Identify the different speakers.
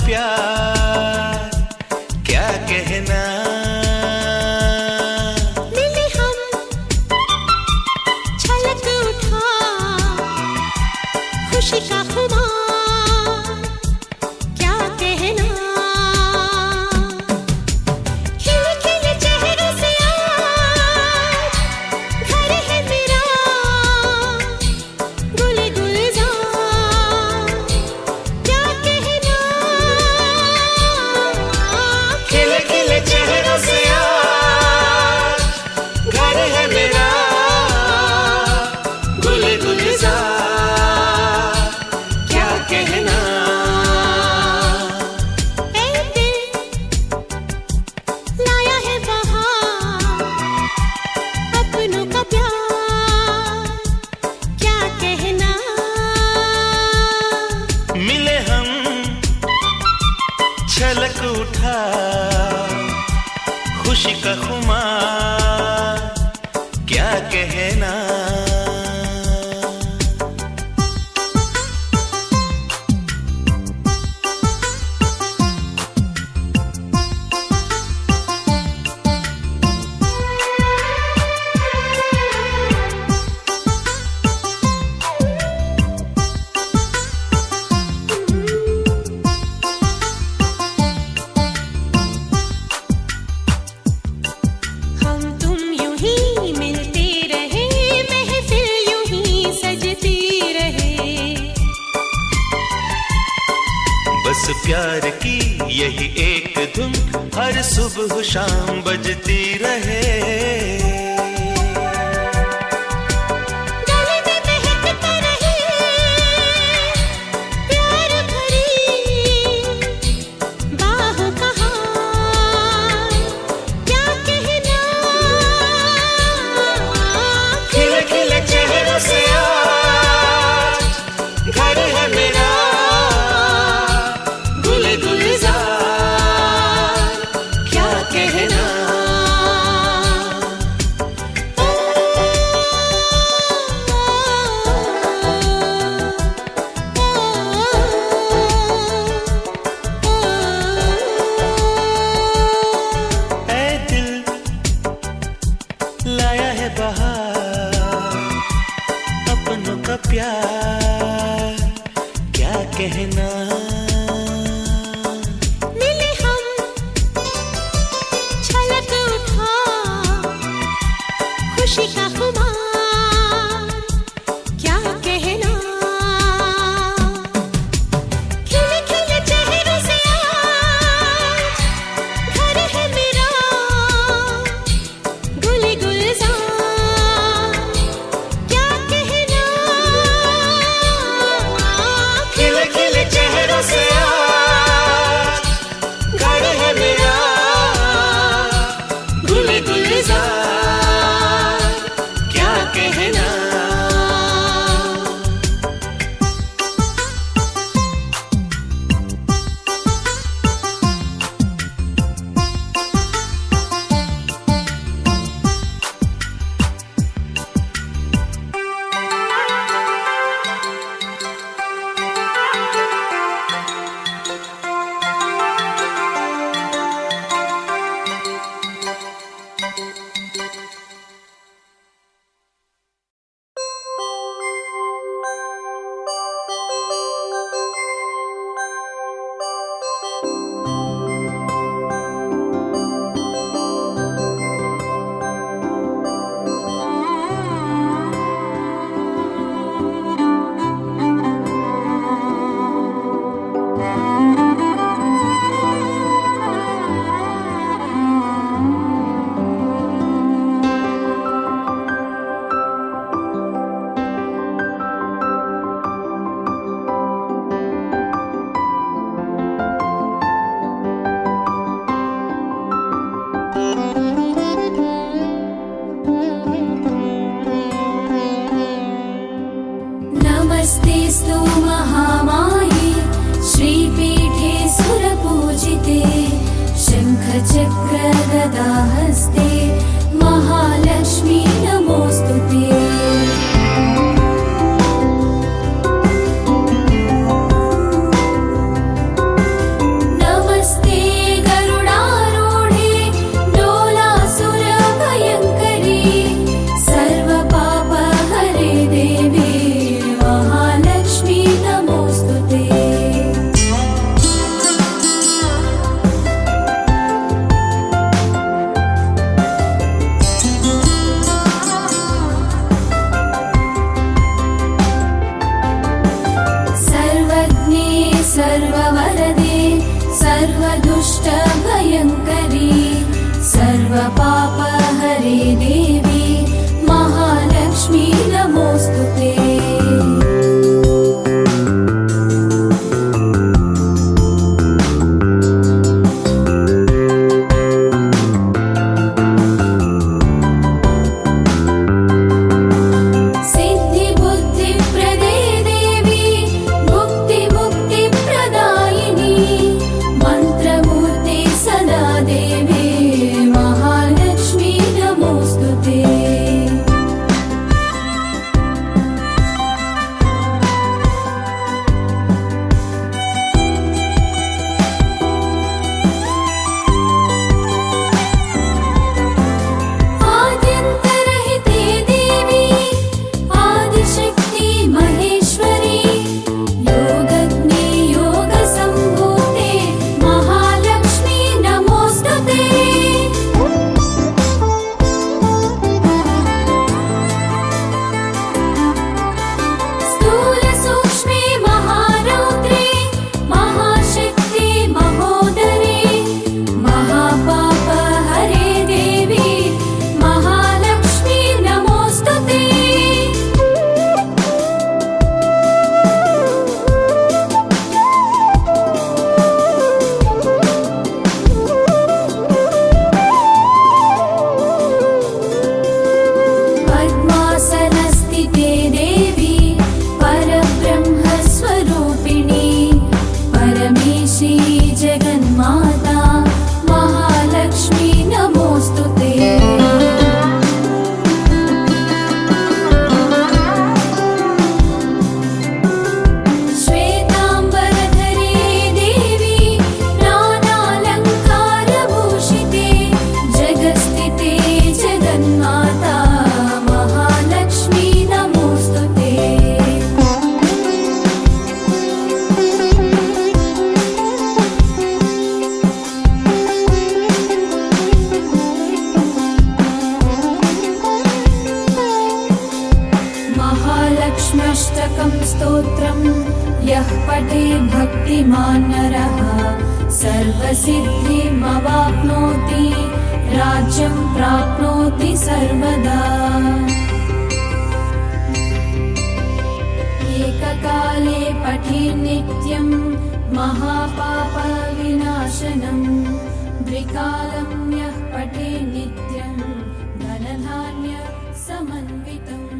Speaker 1: प्यार क्या कहना।
Speaker 2: मिले हम छलक उठा खुशी का खुमार क्या कहना। खिले खिले चेहरे से आज घर है मेरा गुले गुलजार क्या कहना।
Speaker 1: खिले खिले चेहरों से आज घर है मेरा गुले गुलजार क्या कहना।
Speaker 2: ऐ दिल लाया है बहार अपनों का प्यार क्या कहना।
Speaker 1: मिले हम छलक उठा खुशी का खुमार क्या कहना।
Speaker 2: हम तुम यूं ही मिलते रहे महफिल यूं ही सजती रहे।
Speaker 1: बस प्यार की यही एक धुन हर सुबह शाम बजती रहे।
Speaker 2: गले में महकता रहे प्यार भरी बाहों का हार क्या कहना।
Speaker 1: खिले खिले चेहरों से आज घर है मेरा गुले गुलजार क्या कहना। ऐ दिल लाया है बहार अपनों का प्यार क्या कहना।
Speaker 2: मिले हम छलक उठा खुशी का खुमार क्या कहना। खिले खिले चेहरों से आज घर है मेरा गुले गुलजार क्या कहना।
Speaker 1: खिले खिले चेहरों से आज घर है मेरा गुले गुलजार क्या कहना।
Speaker 2: नमस्तेस्तु महामाये श्रीपीठे वरदे सर्वदुष्टभयङ्करी सर्वपापहरे देवी महालक्ष्मी नमोऽस्तुते। महालक्ष्म्यष्टकं स्तोत्रं यः पठे भक्तिमान् नरः सर्वसिद्धिमवाप्नोति राज्यं प्राप्नोति सर्वदा। एककाले पठे नित्यं महापापविनाशनं द्विकालं यः पठे नित्यं धनधान्य समन्वितम्।